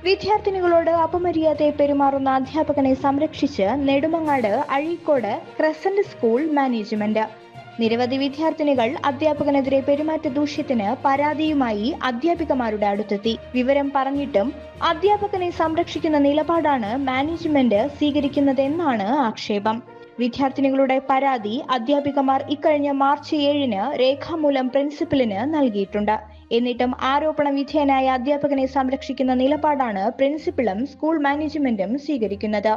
വിദ്യാർത്ഥിനികളോട് അപമര്യാദയെ പെരുമാറുന്ന അധ്യാപകനെ സംരക്ഷിച്ച് Nedumangad Azhikode crescent school management. നിരവധി വിദ്യാർത്ഥിനികൾ അധ്യാപകനെതിരെ പെരുമാറ്റ ദൂഷ്യത്തിന് പരാതിയുമായി അധ്യാപികമാരുടെ അടുത്തെത്തി. വിവരം പറഞ്ഞിട്ടും അധ്യാപകനെ സംരക്ഷിക്കുന്ന നിലപാടാണ് മാനേജ്മെന്റ് സ്വീകരിക്കുന്നതെന്നാണ് ആക്ഷേപം. വിദ്യാർത്ഥിനികളുടെ പരാതി അധ്യാപികമാർ ഇക്കഴിഞ്ഞ മാർച്ച് 7-ന് രേഖാമൂലം പ്രിൻസിപ്പലിന് നൽകിയിട്ടുണ്ട്. എന്നിട്ടും ആരോപണ വിധേയനായ അധ്യാപകനെ സംരക്ഷിക്കുന്ന നിലപാടാണ് പ്രിൻസിപ്പലും സ്കൂൾ മാനേജ്മെന്റും സ്വീകരിക്കുന്നത്.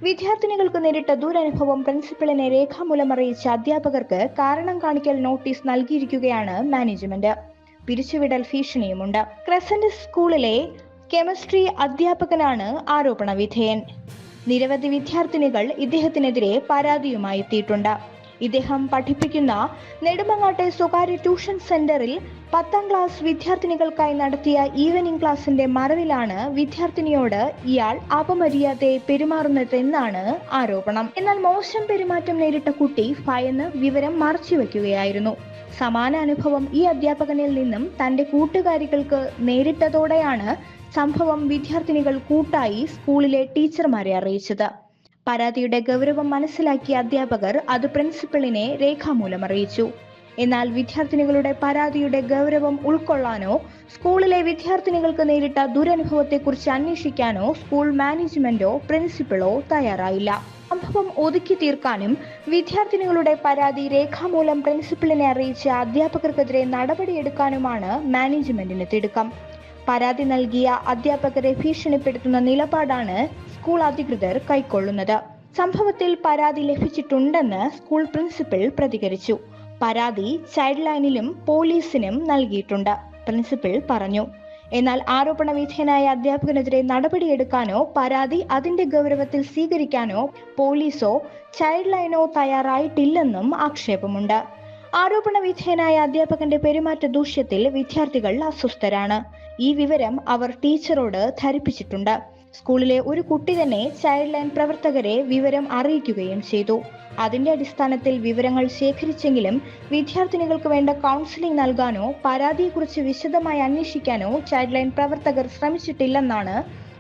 വിദ്യാർത്ഥിനികൾക്ക് നേരിട്ട ദുരനുഭവം പ്രിൻസിപ്പലിനെ രേഖാമൂലം അറിയിച്ച അധ്യാപകർക്ക് കാരണം കാണിക്കൽ നോട്ടീസ് നൽകിയിരിക്കുകയാണ് മാനേജ്മെന്റ്. പിരിച്ചുവിടൽ ഭീഷണിയുമുണ്ട്. ക്രസന്റ് സ്കൂളിലെ കെമിസ്ട്രി അധ്യാപകനാണ് ആരോപണ വിധേയൻ. നിരവധി വിദ്യാർത്ഥിനികൾ ഇദ്ദേഹത്തിനെതിരെ പരാതിയുമായി എത്തിയിട്ടുണ്ട്. ഇദ്ദേഹം പഠിപ്പിക്കുന്ന നെടുമങ്ങാട്ടെ സ്വകാര്യ ട്യൂഷൻ സെന്ററിൽ 10ാം ക്ലാസ് വിദ്യാർത്ഥിനികൾക്കായി നടത്തിയ ഈവനിംഗ് ക്ലാസിന്റെ മറവിലാണ് വിദ്യാർത്ഥിനിയോട് ഇയാൾ അപമര്യാദയെ പെരുമാറുന്നതെന്നാണ് ആരോപണം. എന്നാൽ മോശം പെരുമാറ്റം നേരിട്ട കുട്ടി ഭയന്ന് വിവരം മറച്ചുവെക്കുകയായിരുന്നു. സമാന അനുഭവം ഈ അധ്യാപകനിൽ നിന്നും തന്റെ കൂട്ടുകാരികൾക്ക് നേരിട്ടതോടെയാണ് സംഭവം വിദ്യാർത്ഥിനികൾ കൂട്ടായി സ്കൂളിലെ ടീച്ചർമാരെ അറിയിച്ചത്. പരാതിയുടെ ഗൗരവം മനസ്സിലാക്കിയ അധ്യാപകർ അത് പ്രിൻസിപ്പലിനെ രേഖാമൂലം അറിയിച്ചു. എന്നാൽ വിദ്യാർത്ഥിനികളുടെ പരാതിയുടെ ഗൗരവം ഉൾക്കൊള്ളാനോ സ്കൂളിലെ വിദ്യാർത്ഥിനികൾക്ക് നേരിട്ട ദുരനുഭവത്തെക്കുറിച്ച് അന്വേഷിക്കാനോ സ്കൂൾ മാനേജ്മെന്റോ പ്രിൻസിപ്പലോ തയ്യാറായില്ല. സംഭവം ഒതുക്കി തീർക്കാനും വിദ്യാർത്ഥിനികളുടെ പരാതി രേഖാമൂലം പ്രിൻസിപ്പലിനെ അറിയിച്ച അധ്യാപകർക്കെതിരെ നടപടിയെടുക്കാനുമാണ് മാനേജ്മെന്റിന് തിടുക്കം. പരാതി നൽകിയ അധ്യാപകരെ ഭീഷണിപ്പെടുത്തുന്ന നിലപാടാണ് സ്കൂൾ അധികൃതർ കൈക്കൊള്ളുന്നത്. സംഭവത്തിൽ പരാതി ലഭിച്ചിട്ടുണ്ടെന്ന് സ്കൂൾ പ്രിൻസിപ്പൽ പ്രതികരിച്ചു. പരാതി ചൈൽഡ് ലൈനിലും പോലീസിനും നൽകിയിട്ടുണ്ട്, പ്രിൻസിപ്പൽ പറഞ്ഞു. എന്നാൽ ആരോപണ വിധേയനായ അധ്യാപകനെതിരെ നടപടിയെടുക്കാനോ പരാതി അതിന്റെ ഗൗരവത്തിൽ സ്വീകരിക്കാനോ പോലീസോ ചൈൽഡ് ലൈനോ തയ്യാറായിട്ടില്ലെന്നും ആക്ഷേപമുണ്ട്. ആരോപണ വിധേയനായ അധ്യാപകന്റെ പെരുമാറ്റ ദൂഷ്യത്തിൽ വിദ്യാർത്ഥികൾ അസ്വസ്ഥരാണ്. ഈ വിവരം അവർ ടീച്ചറോട് ധരിപ്പിച്ചിട്ടുണ്ട്. സ്കൂളിലെ ഒരു കുട്ടി തന്നെ ചൈൽഡ് ലൈൻ പ്രവർത്തകരെ വിവരം അറിയിക്കുകയും ചെയ്തു. അതിന്റെ അടിസ്ഥാനത്തിൽ വിവരങ്ങൾ ശേഖരിച്ചെങ്കിലും വിദ്യാർത്ഥിനികൾക്ക് വേണ്ട കൗൺസിലിംഗ് നൽകാനോ പരാതിയെക്കുറിച്ച് വിശദമായി അന്വേഷിക്കാനോ ചൈൽഡ് ലൈൻ പ്രവർത്തകർ ശ്രമിച്ചിട്ടില്ലെന്നാണ്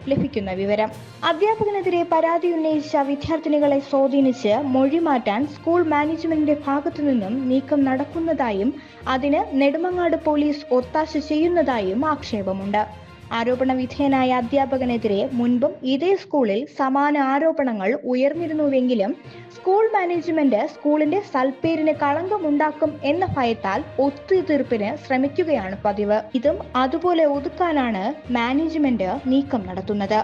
ലഭിക്കുന്ന വിവരം. അധ്യാപകനെതിരെ പരാതി ഉന്നയിച്ച വിദ്യാർത്ഥിനികളെ സ്വാധീനിച്ച് മൊഴി മാറ്റാൻ സ്കൂൾ മാനേജ്മെന്റിന്റെ ഭാഗത്തു നിന്നും നീക്കം നടക്കുന്നതായും അതിന് നെടുമങ്ങാട് പോലീസ് ഒത്താശ ചെയ്യുന്നതായും ആക്ഷേപമുണ്ട്. ആരോപണ വിധേയനായ അധ്യാപകനെതിരെ മുൻപും ഇതേ സ്കൂളിൽ സമാന ആരോപണങ്ങൾ ഉയർന്നിരുന്നുവെങ്കിലും സ്കൂൾ മാനേജ്മെന്റ് സ്കൂളിന്റെ സൽപ്പേരിന് കളങ്കമുണ്ടാക്കും എന്ന ഭയത്താൽ ഒത്തുതീർപ്പിന് ശ്രമിക്കുകയാണ് പതിവ്. ഇതും അതുപോലെ ഒതുക്കാനാണ് മാനേജ്മെന്റ് നീക്കം നടത്തുന്നത്.